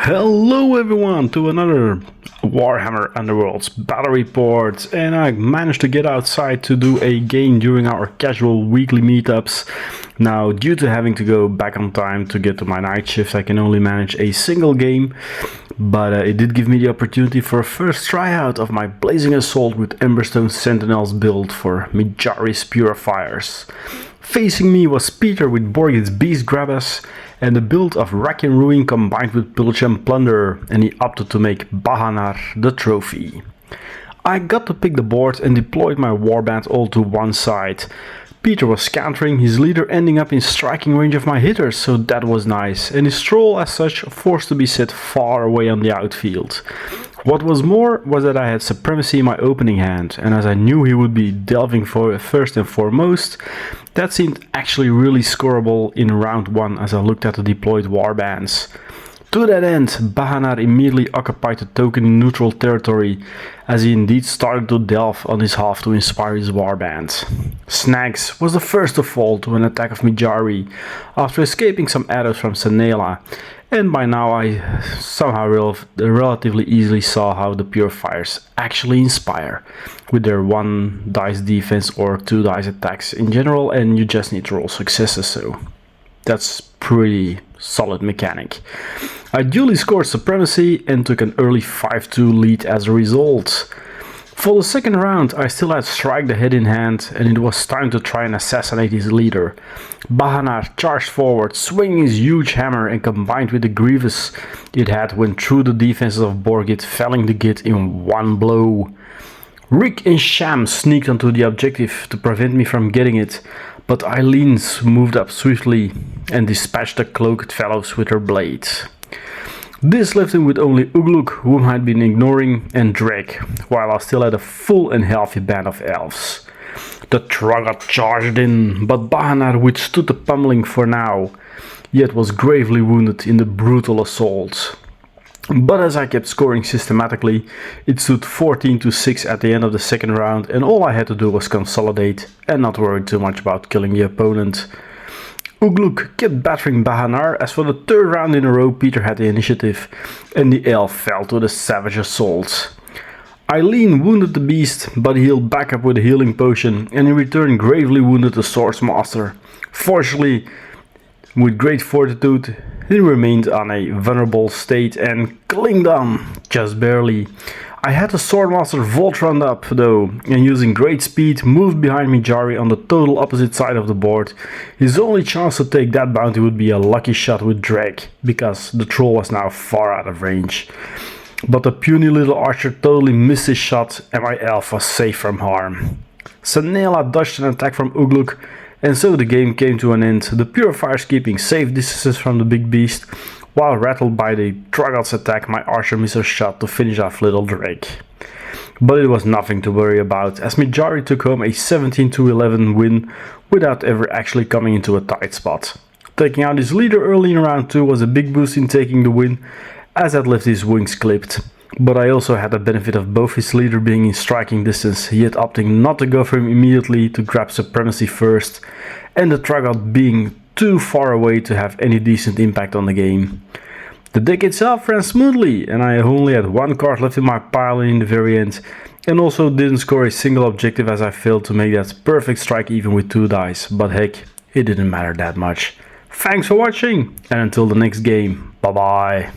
Hello everyone to another Warhammer Underworlds battle report, and I managed to get outside to do a game during our casual weekly meetups. Now, due to having to go back on time to get to my night shift, I can only manage a single game, but it did give me the opportunity for a first tryout of my Blazing Assault with Emberstone Sentinels build for Myari's Purifiers. Facing me was Peter with Borgit's Beastgrabbaz and the build of Rack and Ruin combined with Pillage and Plunder, and he opted to make Bahanar the trophy. I got to pick the board and deployed my warband all to one side. Peter was countering, his leader ending up in striking range of my hitters, so that was nice, and his troll as such forced to be set far away on the outfield. What was more was that I had Supremacy in my opening hand, and as I knew he would be delving for first and foremost, that seemed actually really scoreable in round 1 as I looked at the deployed warbands. To that end, Bahanar immediately occupied the token in neutral territory, as he indeed started to delve on his half to inspire his warband. Snags was the first to fall to an attack of Myari, after escaping some arrows from Sanela, and by now I somehow relatively easily saw how the Purifiers actually inspire, with their 1 dice defense or 2 dice attacks in general, and you just need to roll successes, so that's pretty solid mechanic. I duly scored Supremacy and took an early 5-2 lead as a result. For the second round I still had Strike the Head in hand, and it was time to try and assassinate his leader. Bahanar charged forward, swinging his huge hammer, and combined with the Grievous it had went through the defenses of Borgit, felling the Git in one blow. Rick and Sham sneaked onto the objective to prevent me from getting it, but Eileen moved up swiftly and dispatched the cloaked fellows with her blades. This left him with only Ugluk, whom I had been ignoring, and Drake, while I still had a full and healthy band of elves. The Troggot charged in, but Bahanar withstood the pummeling for now, yet was gravely wounded in the brutal assault. But as I kept scoring systematically, it stood 14-6 at the end of the second round, and all I had to do was consolidate and not worry too much about killing the opponent. Ugluk kept battering Bahanar, as for the third round in a row Peter had the initiative, and the elf fell to the savage assault. Eileen wounded the beast, but he healed back up with a healing potion, and in return gravely wounded the Swordsmaster. Fortunately, with great fortitude, he remained on a vulnerable state and clinged on, just barely. I had the Swordmaster Voltron up though, and using great speed moved behind Myari on the total opposite side of the board. His only chance to take that bounty would be a lucky shot with Drake, because the troll was now far out of range. But the puny little archer totally missed his shot, and my elf was safe from harm. Sanela dodged an attack from Ugluk, and so the game came to an end, the Purifiers keeping safe distances from the big beast, while rattled by the Troggot's attack, my archer missed a shot to finish off little Drake. But it was nothing to worry about, as Myari took home a 17-11 win without ever actually coming into a tight spot. Taking out his leader early in round 2 was a big boost in taking the win, as that left his wings clipped. But I also had the benefit of both his leader being in striking distance, yet opting not to go for him immediately to grab Supremacy first, and the Troggot being too far away to have any decent impact on the game. The deck itself ran smoothly, and I only had 1 card left in my pile in the very end, and also didn't score a single objective as I failed to make that perfect strike even with 2 dice, but heck, it didn't matter that much. Thanks for watching, and until the next game, bye bye.